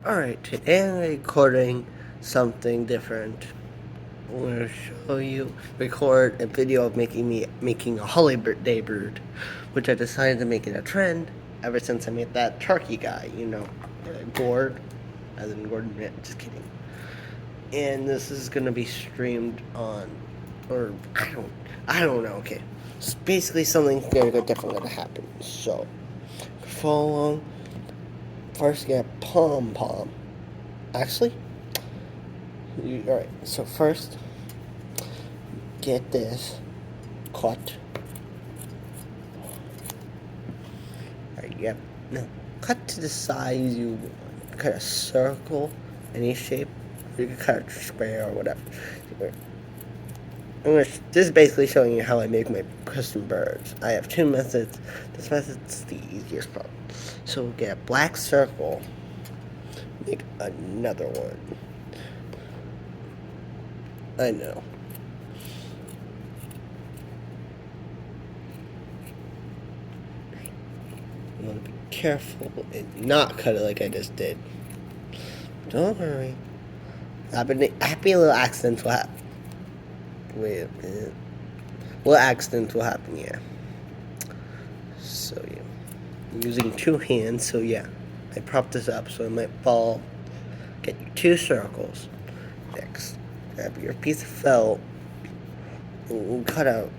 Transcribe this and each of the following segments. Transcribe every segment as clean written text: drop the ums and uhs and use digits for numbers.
Alright, today I'm recording something different. I'm going to show you, record a video of making a holiday bird, which I decided to make it a trend ever since I made that turkey guy, Gord, as in Gordon Ramsay, just kidding. And this is going to be streamed on, or I don't know, okay. It's basically something very different going to happen, so, follow along. First, get pom pom. Actually, alright, so first, get this cut. Alright, yep. No, cut to the size you want. Cut a circle, any shape. You can cut a square or whatever. This is basically showing you how I make my custom birds. I have two methods. This method's the easiest part. So get a black circle, make another one. I know. You want to be careful and not cut it like I just did. Don't worry. Happy little accidents will happen. Wait a minute. Little accidents will happen, yeah. So, yeah. I'm using two hands, so yeah. I propped this up so it might fall. Get you two circles. Next, grab your piece of felt and cut out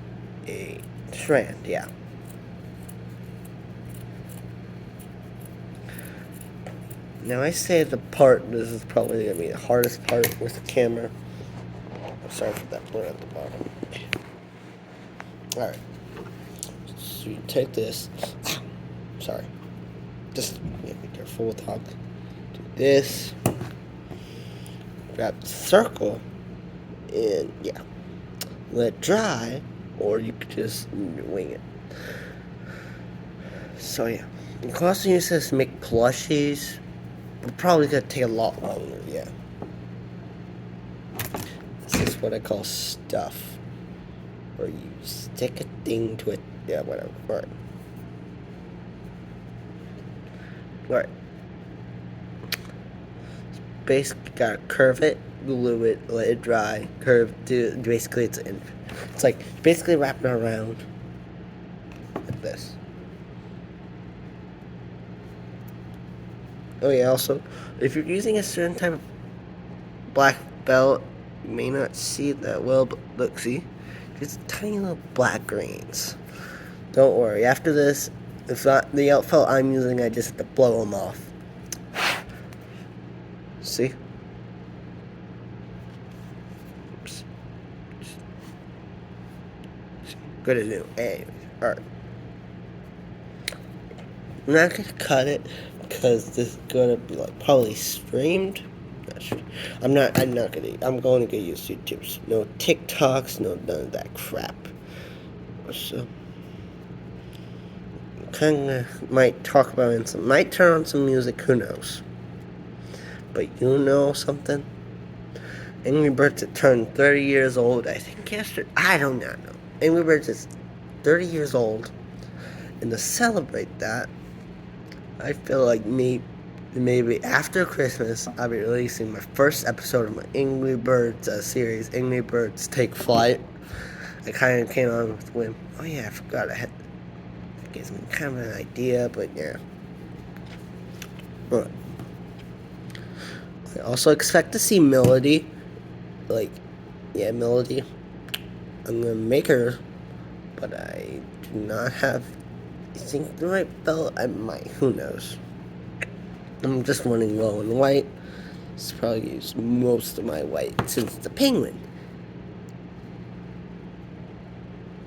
a strand, yeah. Now I say the part, this is probably going to be the hardest part with the camera. Sorry for that blur at the bottom. Alright. So you take this. Sorry. Just be careful with how to do this. Grab the circle. And yeah. Let it dry. Or you could just wing it. So yeah. You can also use this to make plushies. It's probably going to take a lot longer, yeah. This is what I call stuff. Where you stick a thing to it. Yeah, whatever. Alright. Alright. Basically, gotta curve it, glue it, let it dry, curve, basically it's like basically wrapping around like this. Oh yeah, also, if you're using a certain type of black belt, you may not see it that well, but look, see? Just tiny little black grains. Don't worry, after this, if not the felt I'm using, I just have to blow them off. See? Oops. Good to do. Anyways, alright. I'm not gonna cut it because this is gonna be like probably streamed. I'm going to use YouTube's. No TikToks, none of that crap. So kinda might talk about it, might turn on some music, who knows. But you know something? Angry Birds had turned 30 years old, I think yesterday. I don't know. Angry Birds is 30 years old. And to celebrate that, I feel like maybe after Christmas, I'll be releasing my first episode of my Angry Birds series, Angry Birds Take Flight. I kind of came on with whim. Oh yeah, I forgot I had. It gives me kind of an idea, but yeah. But I also expect to see Melody. Melody. I'm gonna make her, but I do not have. I think the right belt. I might. Who knows? I'm just running low on white. It's probably used most of my white since the penguin.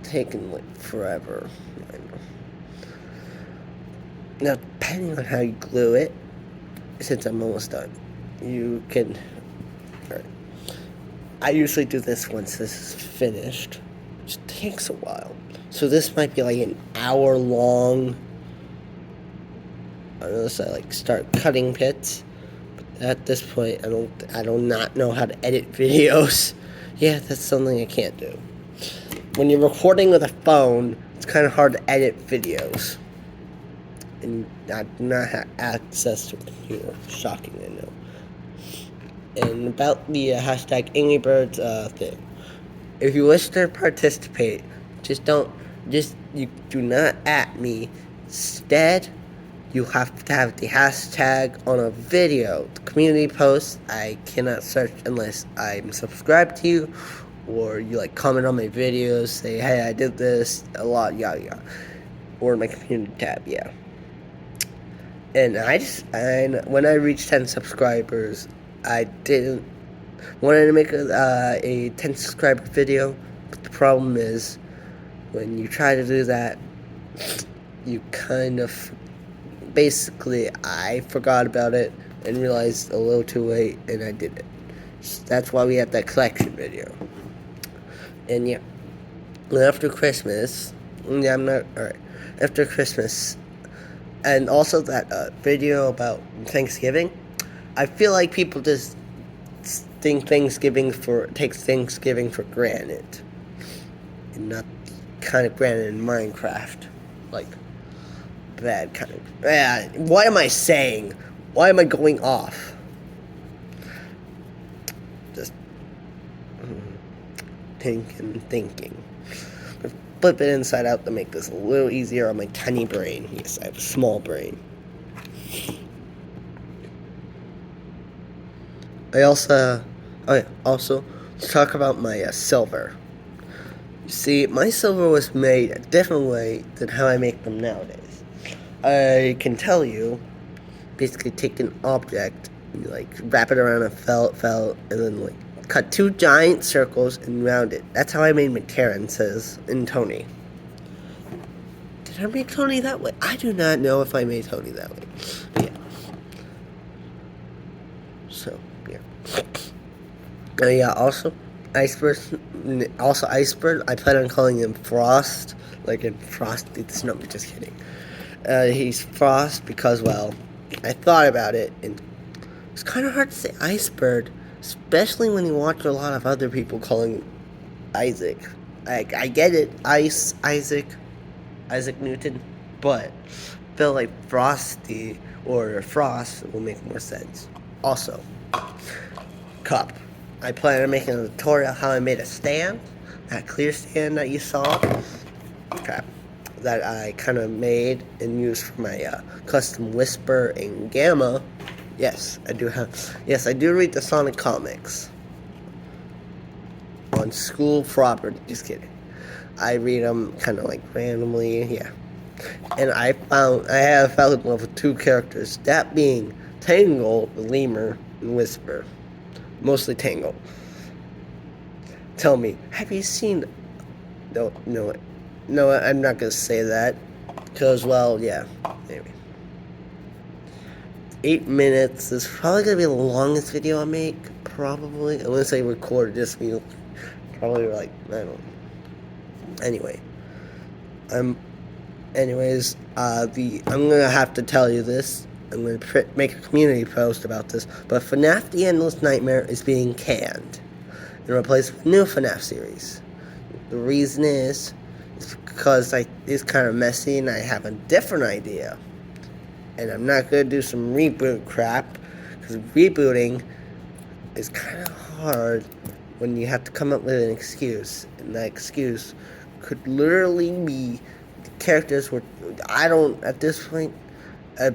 Taking like forever. I know. Now, depending on how you glue it, since I'm almost done, you can. Right. I usually do this once this is finished, which takes a while. So this might be like an hour long. Unless I start cutting pits. But at this point, I do not know how to edit videos. Yeah, that's something I can't do. When you're recording with a phone, it's kind of hard to edit videos. and I do not have access to a computer. Shocking, I know. And about the hashtag Angry Birds thing. If you wish to participate, you do not at me. Instead, you have to have the hashtag on a video. The community post, I cannot search unless I'm subscribed to you, or you like comment on my videos, say, hey, I did this a lot, yada yada. Or my community tab, yeah. And when I reached 10 subscribers, I didn't wanted to make a 10 subscriber video, but the problem is when you try to do that, you kind of basically I forgot about it and realized a little too late, and I did it. So that's why we have that collection video. And yeah, after Christmas, after Christmas, and also that video about Thanksgiving, I feel like people just take Thanksgiving for granted, and not kind of granted in Minecraft, like bad kind of. Yeah, what am I saying? Why am I going off? Just thinking. Flip it inside out to make this a little easier on my tiny brain. Yes, I have a small brain. Also, let's talk about my silver. You see, my silver was made a different way than how I make them nowadays. I can tell you, basically take an object, and, like wrap it around a felt, and then like cut 2 giant circles and round it. That's how I made my Terrences and Tony. Did I make Tony that way? I do not know if I made Tony that way. Yeah. So, yeah. Yeah, also, Iceberg, I plan on calling him Frost, like in Frosty the Snowman, just kidding. He's Frost because, well, I thought about it, and it's kind of hard to say Iceberg, especially when you watch a lot of other people calling him Isaac. I get it, Isaac Newton, but I feel like Frosty or Frost will make more sense. Also, cup. I plan on making a tutorial how I made a stand, that clear stand that you saw. Crap. That I kind of made and used for my custom Whisper and Gamma. Yes, I do read the Sonic comics on school property. Just kidding. I read them kind of like randomly, yeah. And I have found love with 2 characters, that being Tangle, the lemur, and Whisper. Mostly Tangle. Tell me, have you seen... No, I'm not going to say that. Because, well, yeah. Anyway. 8 minutes. This is probably going to be the longest video I make. Probably. Unless I record this video. Probably like, I don't know. Anyway. I'm gonna have to tell you this. I'm gonna make a community post about this. But FNAF The Endless Nightmare is being canned and replaced with a new FNAF series. The reason is because it's kind of messy and I have a different idea. And I'm not gonna do some reboot crap, because rebooting is kind of hard when you have to come up with an excuse, and that excuse could literally be characters where at this point, I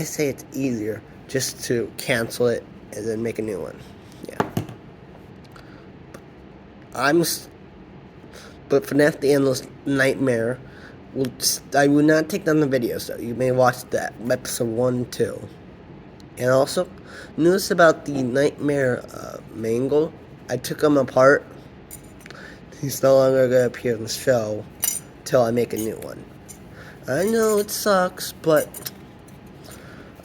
say it's easier just to cancel it and then make a new one. Yeah. But FNAF The Endless Nightmare, I will not take down the videos, so you may watch that, episode 1 and 2. And also, news about the Nightmare Mangle. I took him apart. He's no longer going to appear in the show till I make a new one. I know it sucks, but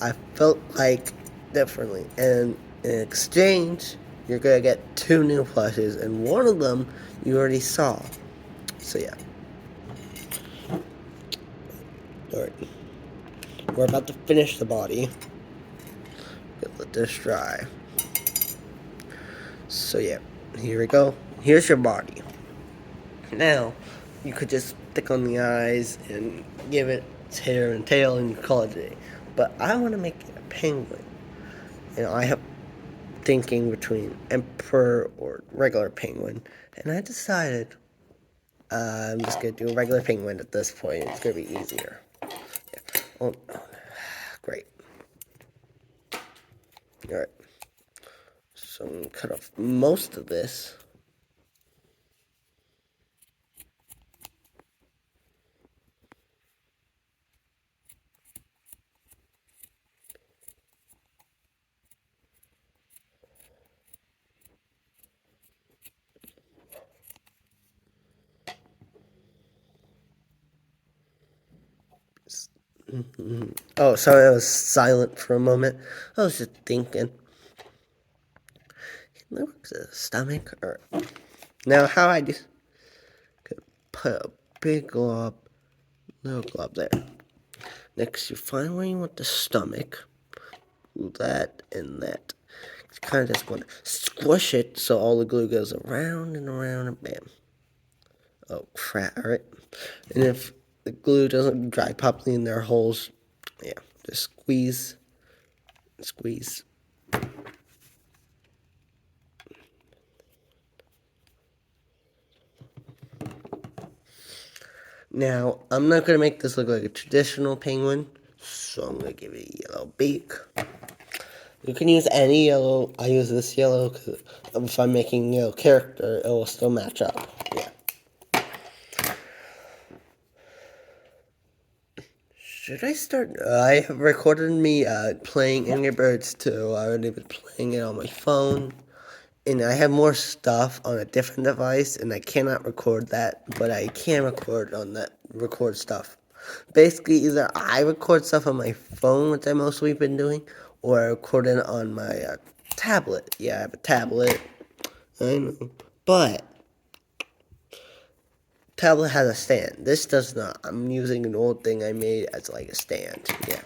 I felt like differently. And in exchange, you're going to get 2 new plushes, and one of them you already saw. So yeah. Alright. We're about to finish the body. Let this dry. So yeah, here we go. Here's your body. Now, you could just stick on the eyes and give it its hair and tail and call it a day. But I want to make it a penguin. And I have thinking between emperor or regular penguin. And I decided I'm just going to do a regular penguin at this point. It's going to be easier. Yeah. Oh, great. Alright. So I'm going to cut off most of this. Oh, sorry, I was silent for a moment. I was just thinking. Look, the stomach. Or now, how I just could put a big glob, little glob there. Next, you find where you want the stomach. Do that and that. You kind of just want to squish it so all the glue goes around and around and bam. Oh crap! All right, and if the glue doesn't dry properly in their holes, yeah, just squeeze, squeeze. Now, I'm not going to make this look like a traditional penguin, so I'm going to give it a yellow beak. You can use any yellow. I use this yellow because if I'm making a yellow character, it will still match up. Yeah. Should I start? I have recorded me playing Angry Birds 2. I already been playing it on my phone. And I have more stuff on a different device, and I cannot record that, but I can record on that record stuff. Basically, either I record stuff on my phone, which I mostly been doing, or I record it on my tablet. Yeah, I have a tablet. I know, but tablet has a stand. This does not. I'm using an old thing I made as like a stand. Yeah,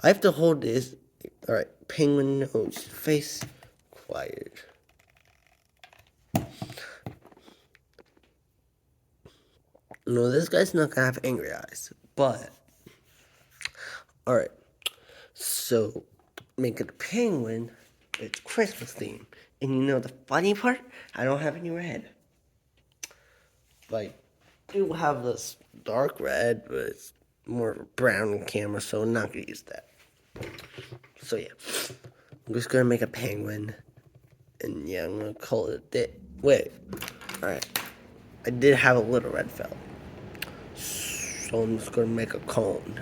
I have to hold this. All right, penguin nose, face, quiet. No, this guy's not gonna have angry eyes, but alright. So make it a penguin, it's Christmas theme. And you know the funny part? I don't have any red. Like, I do have this dark red, but it's more of a brown camera, so I'm not gonna use that. So yeah. I'm just gonna make a penguin. And yeah, I'm gonna call it a day. Wait. Alright. I did have a little red felt. So I'm just gonna make a cone.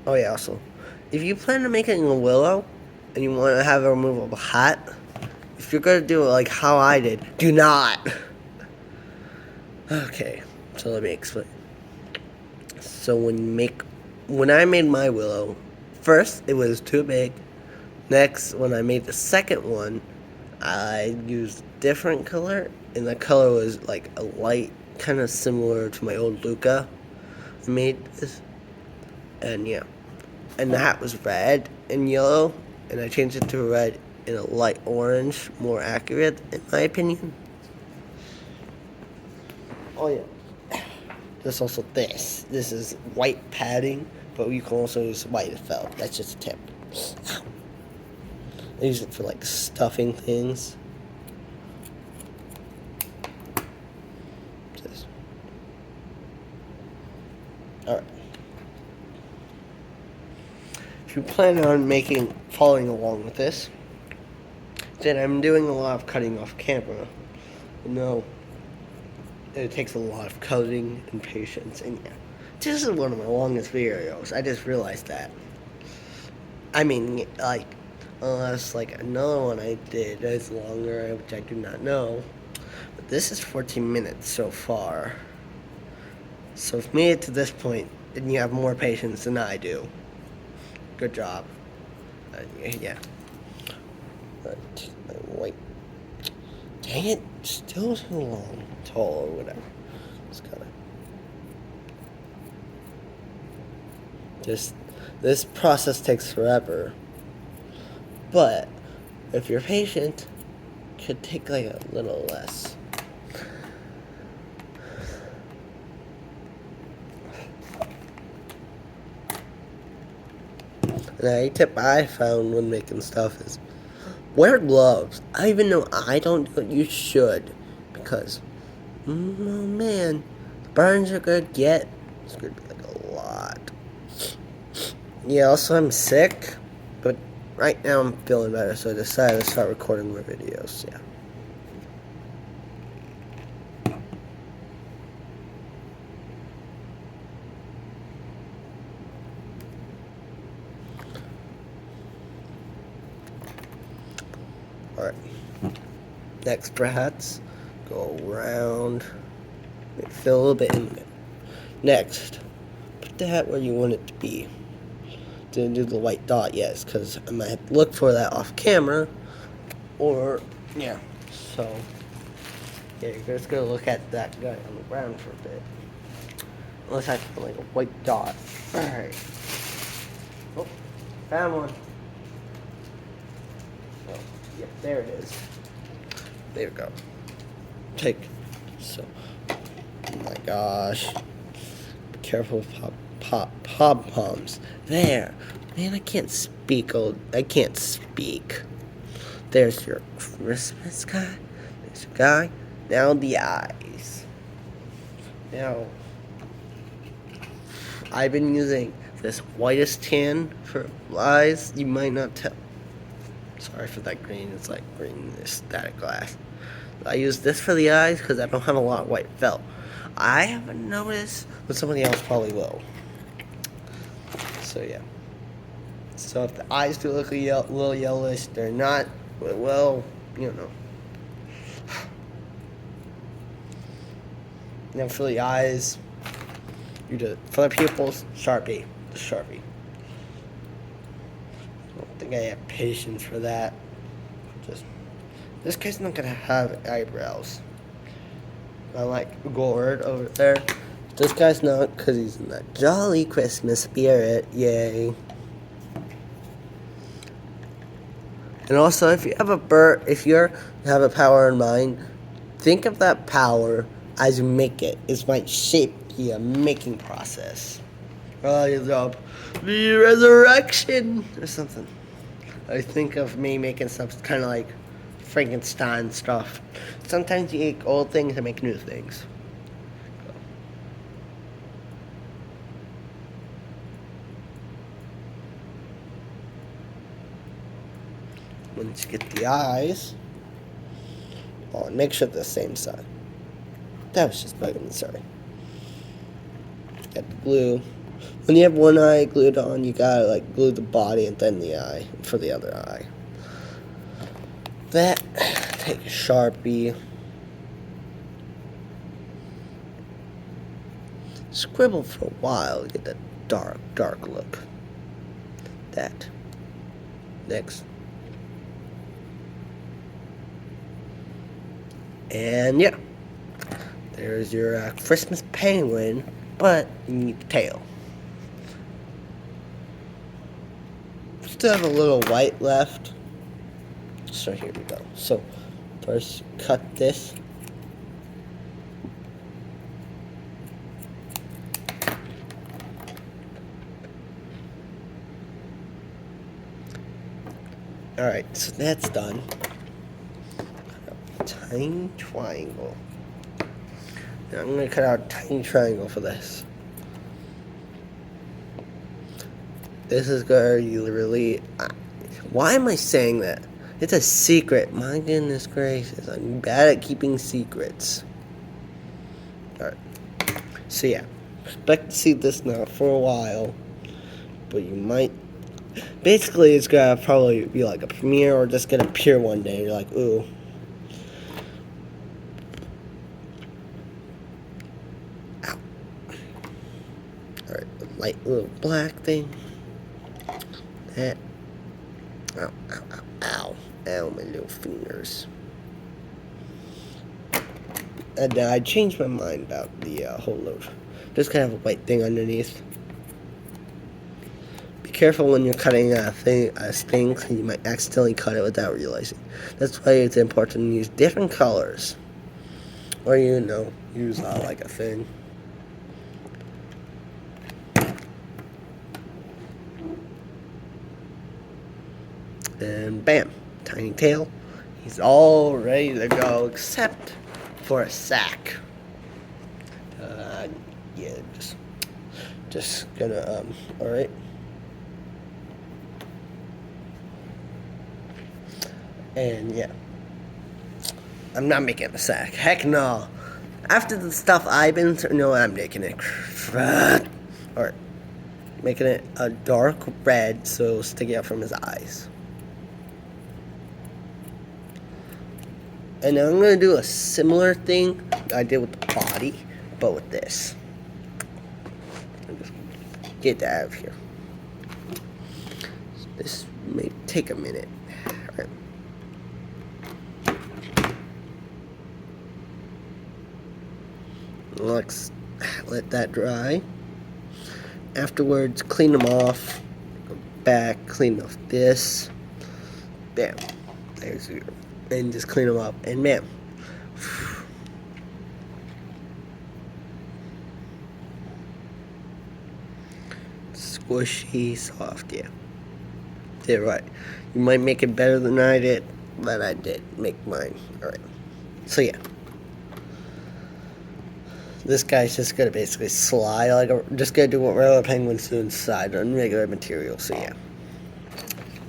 Oh yeah, also, if you plan on making a willow and you want to have a removable hat, if you're gonna do it like how I did, do not. Okay, so let me explain. So when I made my willow, first it was too big. Next, when I made the second one, I used different color, and the color was like a light, kind of similar to my old Luca. I made this, and yeah, and the hat was red and yellow, and I changed it to red and a light orange, more accurate in my opinion. Oh yeah, there's also this. This is white padding, but you can also use white felt. That's just a tip. I use it for like stuffing things. Alright. If you plan on following along with this, then I'm doing a lot of cutting off camera. No, it takes a lot of cutting and patience, and yeah, this is one of my longest videos. I just realized that. I mean, like, unless like another one I did is longer, which I do not know. But this is 14 minutes so far. So if you made it to this point, then you have more patience than I do. Good job. Yeah. Wait. Dang it, still too long. Tall or whatever. Just gotta. This process takes forever. But if you're patient, it could take like a little less. a tip I found when making stuff is wear gloves. I even know I don't do it, you should. Because, oh man, the burns are gonna get, it's gonna be like a lot. Yeah, also I'm sick, but right now I'm feeling better, so I decided to start recording more videos, yeah. Alright. Next, perhaps, go around, fill a little bit in there. Next, put the hat where you want it to be. Didn't do the white dot yet, because I might have to look for that off camera, or, yeah, so, yeah, you're just gonna look at that guy on the ground for a bit. Unless I put like a white dot. Alright. Oh, found one. Oh, yeah, there it is. There we go. Take. So, oh my gosh. Be careful with pom-poms. There. Man, I can't speak. I can't speak. There's your Christmas guy. There's your guy. Now the eyes. Now, I've been using this whitest tan for eyes. You might not tell. Sorry for that green. It's like green static glass. I use this for the eyes because I don't have a lot of white felt. I haven't noticed, but somebody else probably will. So yeah. So if the eyes do look a little yellowish, they're not. Well, you know. Now for the eyes, you do for the pupils, Sharpie, the Sharpie. I don't think I have patience for that. Just this guy's not gonna have eyebrows. I like Gord over there. This guy's not, because he's in that jolly Christmas spirit. Yay. And also, if you have you have a power in mind, think of that power as you make it. It might shape the making process. The resurrection or something. I think of me making stuff kind of like Frankenstein stuff. Sometimes you take old things and make new things. Once you get the eyes, oh, and make sure they're the same side. That was just bugging me, sorry. Got the glue. When you have one eye glued on, you gotta like glue the body and then the eye for the other eye. That, take a Sharpie. Scribble for a while to get that dark look. That. Next. And yeah. There's your Christmas penguin, but you need the tail. Still have a little white left. So here we go. So first cut this. Alright, so that's done. Tiny triangle. Now I'm going to cut out a tiny triangle for this. This is where you really... why am I saying that? It's a secret. My goodness gracious. I'm bad at keeping secrets. Alright. So yeah. Expect to see this now for a while. But you might... basically, it's going to probably be like a premiere or just going to appear one day. You're like, ooh. Ow. Alright. The light little black thing. That. Ow, ow, ow, ow. Ow, my little fingers. And I changed my mind about the whole load. Just kind of a white thing underneath. Be careful when you're cutting a sting, because you might accidentally cut it without realizing. That's why it's important to use different colors. Or, you know, use like a thing. And bam, tiny tail. He's all ready to go, except for a sack. Yeah, just gonna, alright. And yeah, I'm not making a sack. Heck no. After the stuff I've been through, no, I'm making it. Alright, making it a dark red so it'll stick out from his eyes. And I'm going to do a similar thing I did with the body, but with this. Just get that out of here. This may take a minute. All right. Let's let that dry. Afterwards, clean them off. Go back, clean off this. Bam. There's your. And just clean them up. And man, squishy, soft, yeah. Did right. You might make it better than I did, but I did make mine. Alright. So yeah. This guy's just gonna basically slide like just gonna do what regular penguins do inside on regular material, so yeah.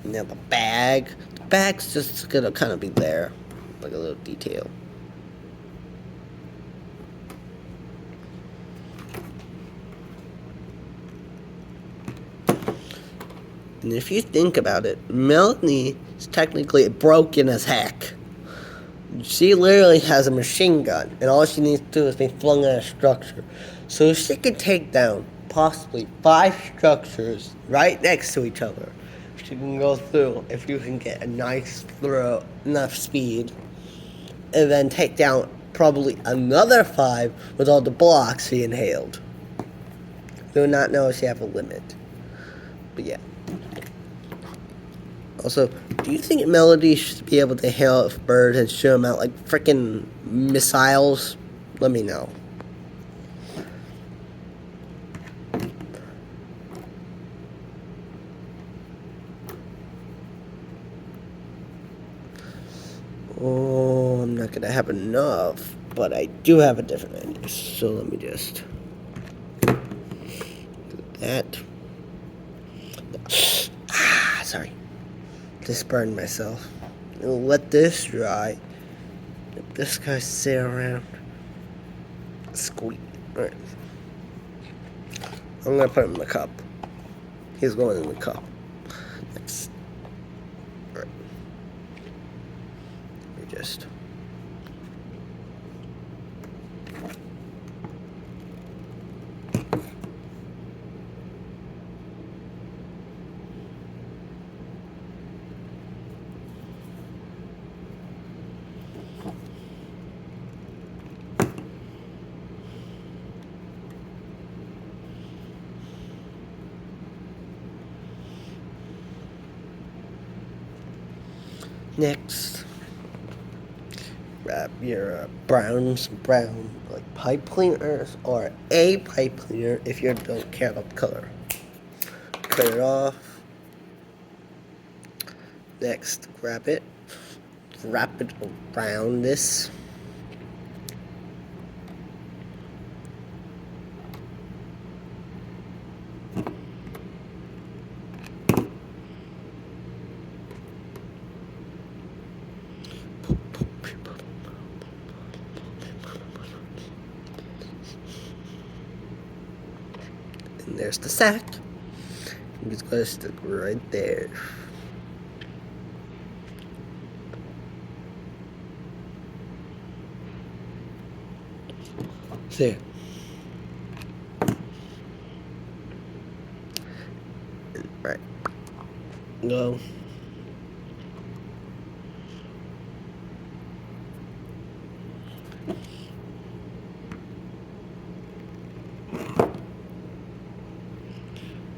Now the bag. The bag's just gonna kinda be there. Like a little detail. And if you think about it, Melanie is technically broken as heck. She literally has a machine gun, and all she needs to do is be flung at a structure. So she could take down possibly 5 structures right next to each other. She can go through if you can get a nice throw, enough speed, and then take down probably another 5 with all the blocks she inhaled. Do not know if she have a limit. But yeah. Also, do you think Melody should be able to hail a bird and shoot them out like freaking missiles? Let me know. Oh, I'm not gonna have enough, but I do have a different idea. So let me just do that. Sorry. Just burned myself. I'll let this dry. Let this guy sit around. Squeak. Alright. I'm gonna put him in the cup. He's going in the cup. Next. Alright. Let me just. Next, grab your brown like pipe cleaners or a pipe cleaner if you don't care about the color. Cut it off. Next, grab it, wrap it around this. And there's the sack. It's gonna stick right there. There. Right. Go.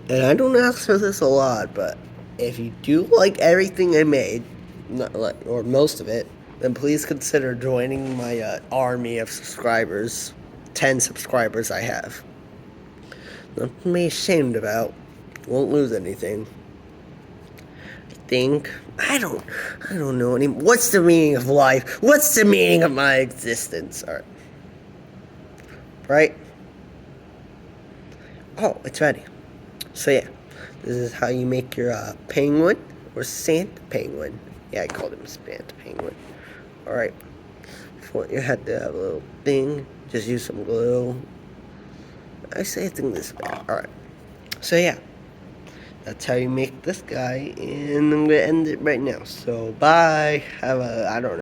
And I don't ask for this a lot, but if you do like everything I made, not like, or most of it, then please consider joining my army of subscribers. 10 subscribers I have. Nothing to be ashamed about. Won't lose anything. think I don't know anymore. What's the meaning of life? What's the meaning of my existence? All right. Oh, it's ready. So yeah, this is how you make your penguin or Santa penguin. Yeah, I called him Santa penguin. All right. You had to have a little thing. Just use some glue. I say think this way. All right. So yeah, that's how you make this guy, and I'm gonna end it right now. So bye. Have a I don't know.